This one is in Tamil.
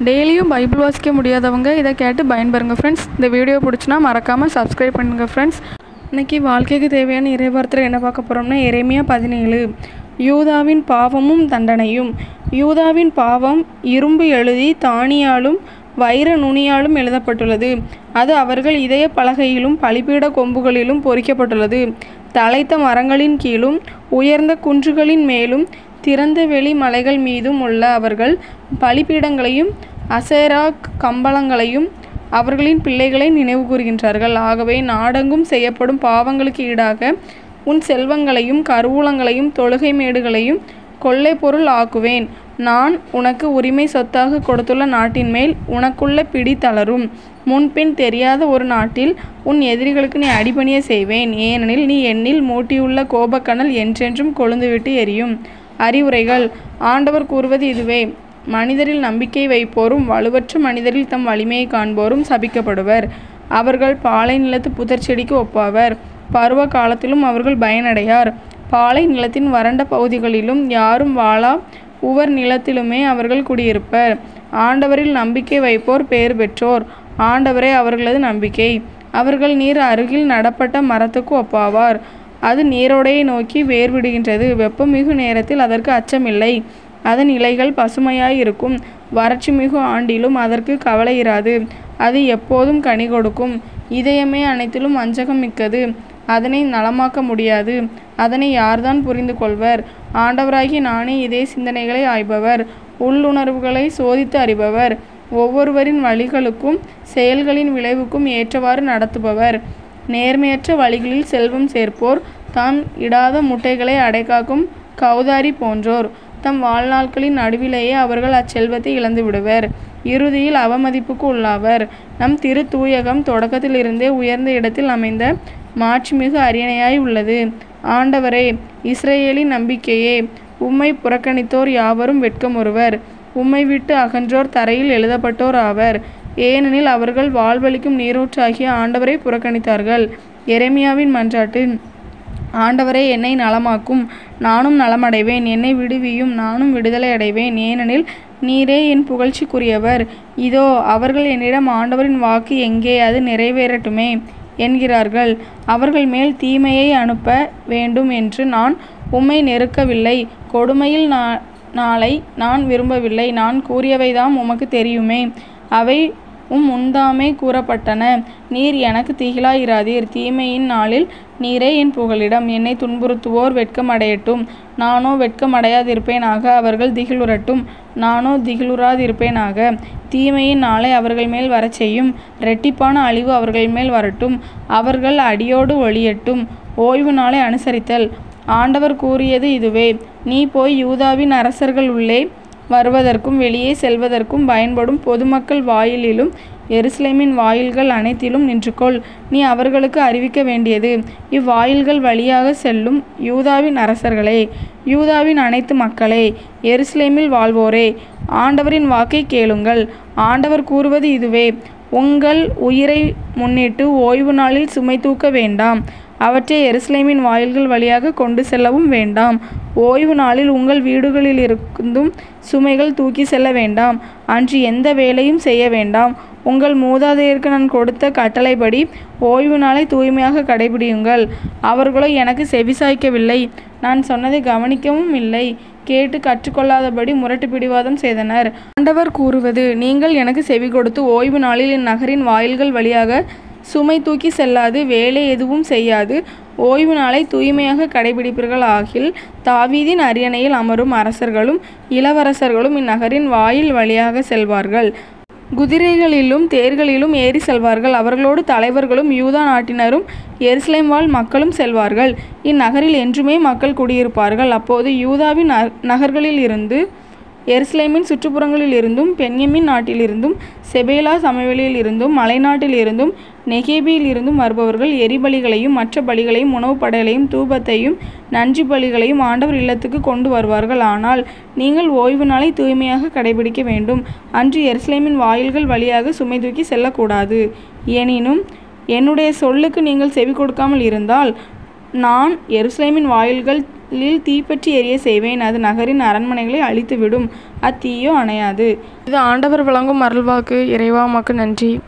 டெய்லியும் பைபிள் வாசிக்க முடியாதவங்க இதை கேட்டு பயன்பெறுங்க ஃப்ரெண்ட்ஸ். இந்த வீடியோ பிடிச்சினா மறக்காமல் சப்ஸ்கிரைப் பண்ணுங்க ஃப்ரெண்ட்ஸ். இன்றைக்கி வாழ்க்கைக்கு தேவையான இறைவார்த்தையில் என்ன பார்க்க போகிறோம்னா, எரேமியா 17 யூதாவின் பாவமும் தண்டனையும். யூதாவின் பாவம் இரும்பு எழுதி தானியாலும் வைர நுனியாலும் எழுதப்பட்டுள்ளது. அது அவர்கள் இதய பலகையிலும் பலிபீட கொம்புகளிலும் பொறிக்கப்பட்டுள்ளது. தழைத்த மரங்களின் கீழும் உயர்ந்த குன்றுகளின் மேலும் திறந்த வெளி மலைகள் மீதும் உள்ள அவர்கள் பலிபீடங்களையும் அசேரா கம்பளங்களையும் அவர்களின் பிள்ளைகளை நினைவு கூறுகின்றார்கள். ஆகவே நாடெங்கும் செய்யப்படும் பாவங்களுக்கு ஈடாக உன் செல்வங்களையும் கருவூலங்களையும் தொழுகை மேடுகளையும் கொள்ளை பொருள் ஆக்குவேன். நான் உனக்கு உரிமை சொத்தாக கொடுத்துள்ள நாட்டின் மேல் உனக்குள்ள பிடி தளரும். முன்பின் தெரியாத ஒரு நாட்டில் உன் எதிரிகளுக்கு நீ அடிபணிய செய்வேன். ஏனெனில் நீ என்னில் மூட்டியுள்ள கோபக்கனல் என்றென்றும் கொழுந்துவிட்டு எரியும். அறிவுரைகள். ஆண்டவர் கூறுவது இதுவே: மனிதரில் நம்பிக்கை வைப்போரும் வலுவற்ற மனிதரில் தம் வலிமையை காண்போரும் சபிக்கப்படுவர். அவர்கள் பாலை நிலத்து புதர் செடிக்கு ஒப்பாவர். பருவ காலத்திலும் அவர்கள் பயனடையார். பாலை நிலத்தின் வறண்ட பகுதிகளிலும் யாரும் வாழா உவர் நிலத்திலுமே அவர்கள் குடியிருப்பர். ஆண்டவரில் நம்பிக்கை வைப்போர் பேறு பெற்றோர். ஆண்டவரே அவர்களது நம்பிக்கை. அவர்கள் நீர் அருகில் நடப்பட்ட மரத்துக்கு ஒப்பாவார். அது நீரோடையை நோக்கி வேர் விடுகின்றது. வெப்பமிகு நேரத்தில் அதற்கு அச்சமில்லை. அதன் இலைகள் பசுமையாயிருக்கும். வறட்சி மிகு ஆண்டிலும் அதற்கு கவலை இராது. அது எப்போதும் கனி கொடுக்கும். இதயமே அனைத்திலும் வஞ்சகம் மிக்கது. அதனை நலமாக்க முடியாது. அதனை யார்தான் புரிந்து கொள்வர்? ஆண்டவராகிய நானே இதே சிந்தனைகளை ஆய்பவர், உள்ளுணர்வுகளை சோதித்து அறிபவர், ஒவ்வொருவரின் வழிகளுக்கும் செயல்களின் விளைவுக்கும் ஏற்றவாறு நடத்துபவர். நேர்மையற்ற வழிகளில் செல்வம் சேர்ப்போர் தாம் இடாத முட்டைகளை அடைக்காக்கும் கௌதாரி போன்றோர். தம் வாழ்நாட்களின் நடுவிலேயே அவர்கள் அச்செல்வத்தை இழந்து விடுவர். இறுதியில் அவமதிப்புக்கு உள்ளாவர். நம் திரு தூயகம் தொடக்கத்திலிருந்தே உயர்ந்த இடத்தில் அமைந்த மாட்சிமிகு அரியணையாய் உள்ளது. ஆண்டவரே, இஸ்ரேலின் நம்பிக்கையே, உம்மை புறக்கணித்தோர் யாவரும் வெட்கமுறுவர். உம்மை விட்டு அகன்றோர் தரையில் எழுதப்பட்டோர் ஆவர். ஏனெனில் அவர்கள் வாழ்வளிக்கும் நீரூற்றாகிய ஆண்டவரை புறக்கணித்தார்கள். எரேமியாவின் மன்றாட்டு. ஆண்டவரே, என்னை நலமாக்கும், நானும் நலமடைவேன். என்னை விடுவியும், நானும் விடுதலை அடைவேன். ஏனெனில் நீரே என் புகழ்ச்சிக்குரியவர். இதோ அவர்கள் என்னிடம், ஆண்டவரின் வாக்கு எங்கே, அது நிறைவேறட்டுமே என்கிறார்கள். அவர்கள் மேல் தீமையை அனுப்ப வேண்டும் என்று நான் உம்மை நெருக்கவில்லை. கொடுமையில் நாளை நான் விரும்பவில்லை. நான் கூறியவைதாம் உமக்கு தெரியுமே. அவை முன்தாமே கூறப்பட்டன. நீர் எனக்கு திகிலாயிராதீர். தீமையின் நாளில் நீரே என் புகலிடம். என்னை துன்புறுத்துவோர் வெட்கமடையட்டும், நானோ வெட்கமடையாதிருப்பேனாக. அவர்கள் திகிலுறட்டும், நானோ திகிலுறாதிருப்பேனாக. தீமையின் நாளை அவர்கள் மேல் வரச் செய்யும். இரட்டிப்பான அழிவு அவர்கள் மேல் வரட்டும். அவர்கள் அடியோடு ஒழியட்டும். ஓய்வு நாளை அனுசரித்தல். ஆண்டவர் கூறியது இதுவே: நீ போய் யூதாவின் அரசர்கள் உள்ளே வருவதற்கும் வெளியே செல்வதற்கும் பயன்படும் பொதுமக்கள் வாயிலிலும் எருசலேமின் வாயில்கள் அனைத்திலும் நின்றுகொள். நீ அவர்களுக்கு அறிவிக்க வேண்டியது: இவ்வாயில்கள் வழியாக செல்லும் யூதாவின் அரசர்களே, யூதாவின் அனைத்து மக்களே, எருசலேமில் வாழ்வோரே, ஆண்டவரின் வாக்கை கேளுங்கள். ஆண்டவர் கூறுவது இதுவே: உங்கள் உயிரை முன்னிட்டு ஓய்வு நாளில் சுமை தூக்க வேண்டாம். அவற்றை எருசலேமின் வாயில்கள் வழியாக கொண்டு செல்லவும் வேண்டாம். ஓய்வு நாளில் உங்கள் வீடுகளிலிருந்தும் சுமைகள் தூக்கி செல்ல வேண்டாம். அன்று எந்த வேலையும் செய்ய வேண்டாம். உங்கள் மூதாதையருக்கு நான் கொடுத்த கட்டளைப்படி ஓய்வு நாளை தூய்மையாக கடைபிடியுங்கள். அவர்களோ எனக்கு செவிசாய்க்கவில்லை. நான் சொன்னதை கவனிக்கவும் இல்லை. கேட்டு கற்றுக்கொள்ளாதபடி முரட்டு பிடிவாதம் செய்தனர். ஆண்டவர் கூறுவது: நீங்கள் எனக்கு செவி கொடுத்து ஓய்வு நாளில் இந்நகரின் வாயில்கள் வழியாக சுமை தூக்கி செல்லாது வேலை எதுவும் செய்யாது ஓய்வு நாளை தூய்மையாக கடைபிடிப்பீர்கள் ஆகில், தாவீதின் அரியணையில் அமரும் அரசர்களும் இளவரசர்களும் இந்நகரின் வாயில் வழியாக செல்வார்கள். குதிரைகளிலும் தேர்களிலும் ஏறி செல்வார்கள். அவர்களோடு தலைவர்களும் யூதா நாட்டினரும் எருசலேம் வாழ் மக்களும் செல்வார்கள். இந்நகரில் என்றுமே மக்கள் குடியிருப்பார்கள். அப்போது யூதாவின் நகர்களில் இருந்து, எருசலேமின் சுற்றுப்புறங்களில் இருந்தும், பென்யமீன் நாட்டிலிருந்தும், செபேலா சமவெளியில் இருந்தும், மலைநாட்டில் இருந்தும், நெகேபியில் இருந்தும் வருபவர்கள் எரிபலிகளையும் மற்ற பலிகளையும் உணவு படைகளையும் தூபத்தையும் நன்றி பலிகளையும் ஆண்டவர் இல்லத்துக்கு கொண்டு வருவார்கள். ஆனால் நீங்கள் ஓய்வு நாளை தூய்மையாக கடைபிடிக்க வேண்டும். அன்று எருசலேமின் வாயில்கள் வழியாக சுமை தூக்கி செல்லக்கூடாது. எனினும் என்னுடைய சொல்லுக்கு நீங்கள் செவி கொடுக்காமல் இருந்தால், நான் எருசலேமின் வாயில்கள் தீப்பற்றி எரிய செய்வேன். அது நகரின் அரண்மனைகளை அழித்துவிடும். அத்தீயோ அணையாது. இது ஆண்டவர் வழங்கும் அருள்வாக்கு. இறைவா உமக்கு நன்றி.